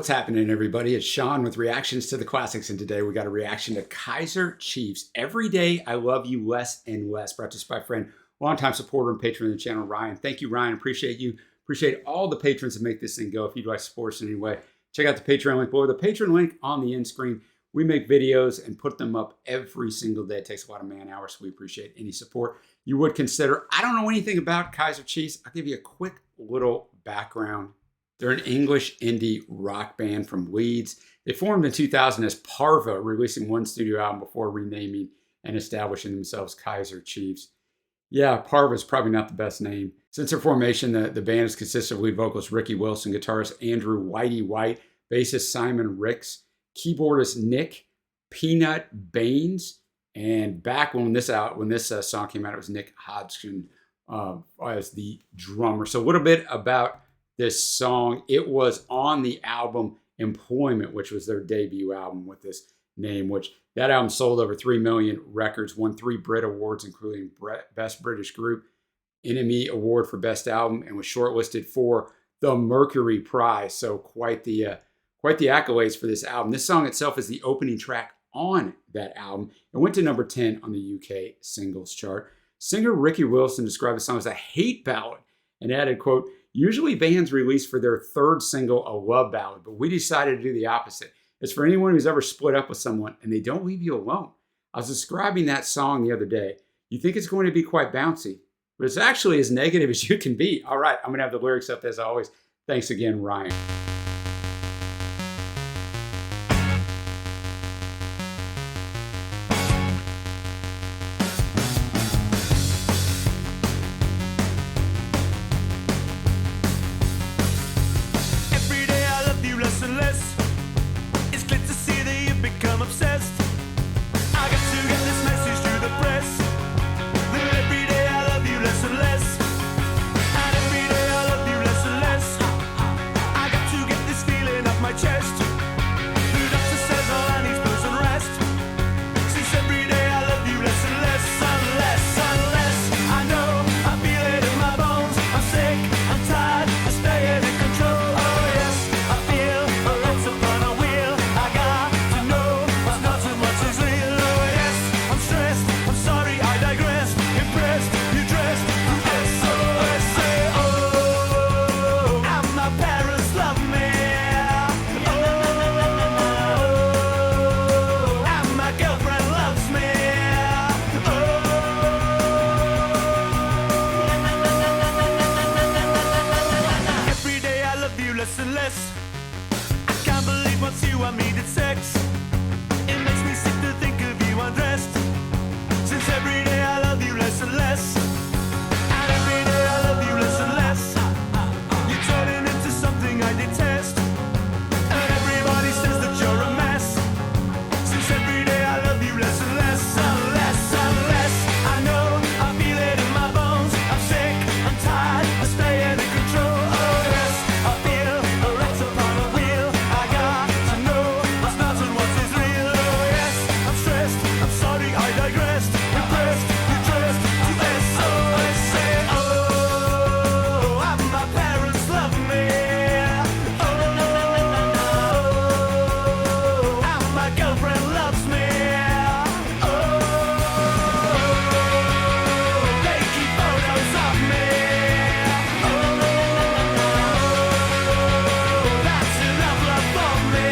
What's happening, everybody? It's Sean with Reactions to the Classics, and today we got a reaction to Kaiser Chiefs. Every Day I Love You Less and Less, brought to us by a friend, longtime supporter and patron of the channel, Ryan. Thank you, Ryan. Appreciate you. Appreciate all the patrons that make this thing go. If you'd like to support us in any way, check out the Patreon link below. The Patreon link on the end screen. We make videos and put them up every single day. It takes a lot of man hours, so we appreciate any support you would consider. I don't know anything about Kaiser Chiefs. I'll give you a quick little background. They're an English indie rock band from Leeds. They formed in 2000 as Parva, releasing one studio album before renaming and establishing themselves Kaiser Chiefs. Yeah, Parva is probably not the best name. Since their formation, the band has consisted of lead vocalist Ricky Wilson, guitarist Andrew Whitey White, bassist Simon Ricks, keyboardist Nick Peanut Baines, and back when this song came out, it was Nick Hodgson as the drummer. So a little bit about this song. It was on the album Employment, which was their debut album with this name, which that album sold over 3 million records, won 3 Brit Awards, including Best British Group, NME Award for Best Album, and was shortlisted for the Mercury Prize. So quite the accolades for this album. This song itself is the opening track on that album and went to number 10 on the UK singles chart. Singer Ricky Wilson described the song as a hate ballad and added, quote, "Usually bands release for their third single a love ballad, but we decided to do the opposite. It's for anyone who's ever split up with someone and they don't leave you alone." I was describing that song the other day. You think it's going to be quite bouncy, but it's actually as negative as you can be. All right, I'm going to have the lyrics up as always. Thanks again, Ryan. I can't believe once you and me did sex. It makes me sick to think of you undressed. Since every day I love you less and less, and every day I love you less and less. You're turning into something I detest, and everybody says that you're a mess. Since every day I love you less and less, and less and less. I know, I feel it in my bones. I'm sick, I'm tired of staying in control. Oh yes, I feel a rat's upon a wheel. I got to know what's not and what is real. Oh yes, I'm stressed, I'm sorry, I digressed. Impressed, you dressed to SOS. Say, oh, my parents love me. Oh, and my girlfriend loves me. Oh, they keep photos of me. Oh, that's enough love for me.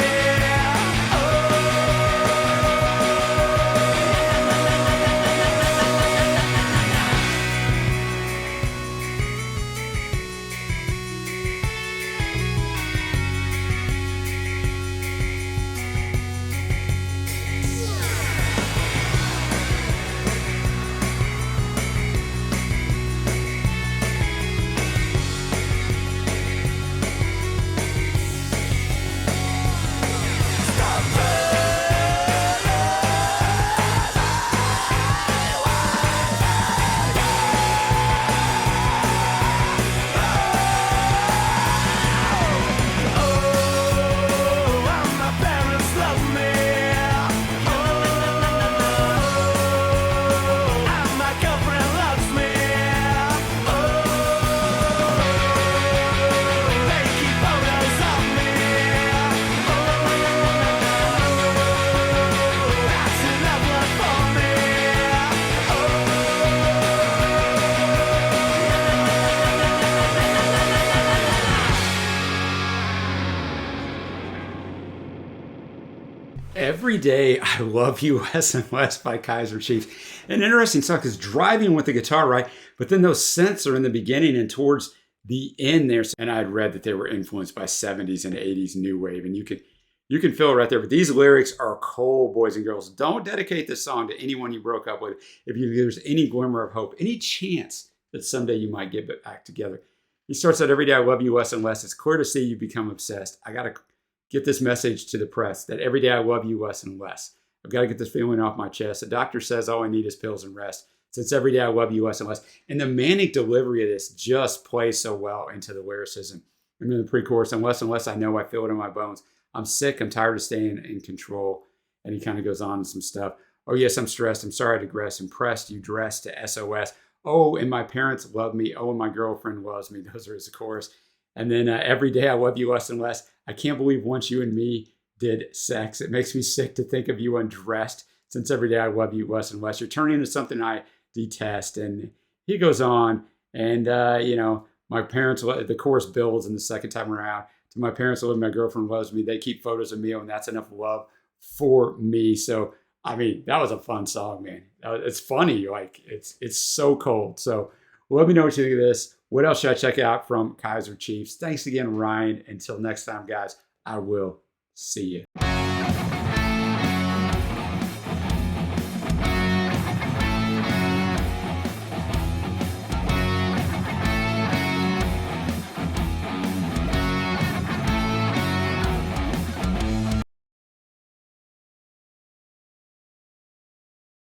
Every Day I Love You Less and Less by Kaiser Chiefs. An interesting song because driving with the guitar, right? But then those synths are in the beginning and towards the end there. And I had read that they were influenced by 70s and 80s new wave. And you can feel it right there. But these lyrics are cold, boys and girls. Don't dedicate this song to anyone you broke up with. If there's any glimmer of hope, any chance that someday you might get back together. He starts out, every day I love you less and less. It's clear to see you become obsessed. I got to get this message to the press that every day I love you less and less. I've got to get this feeling off my chest. The doctor says all I need is pills and rest. Since every day I love you less and less. And the manic delivery of this just plays so well into the lyricism. And then the pre-chorus, and less I know I feel it in my bones. I'm sick. I'm tired of staying in control. And he kind of goes on to some stuff. Oh, yes, I'm stressed. I'm sorry I digress. Impressed. You dress to SOS. Oh, and my parents love me. Oh, and my girlfriend loves me. Those are his chorus. And then every day I love you less and less. I can't believe once you and me did sex. It makes me sick to think of you undressed. Since every day I love you less and less. You're turning into something I detest. And he goes on. And, my parents, the chorus builds in the second time around. To my parents, love me, my girlfriend loves me. They keep photos of me, and that's enough love for me. So, I mean, that was a fun song, man. It's funny. Like, it's so cold. So let me know what you think of this. What else should I check out from Kaiser Chiefs? Thanks again, Ryan. Until next time, guys, I will see you.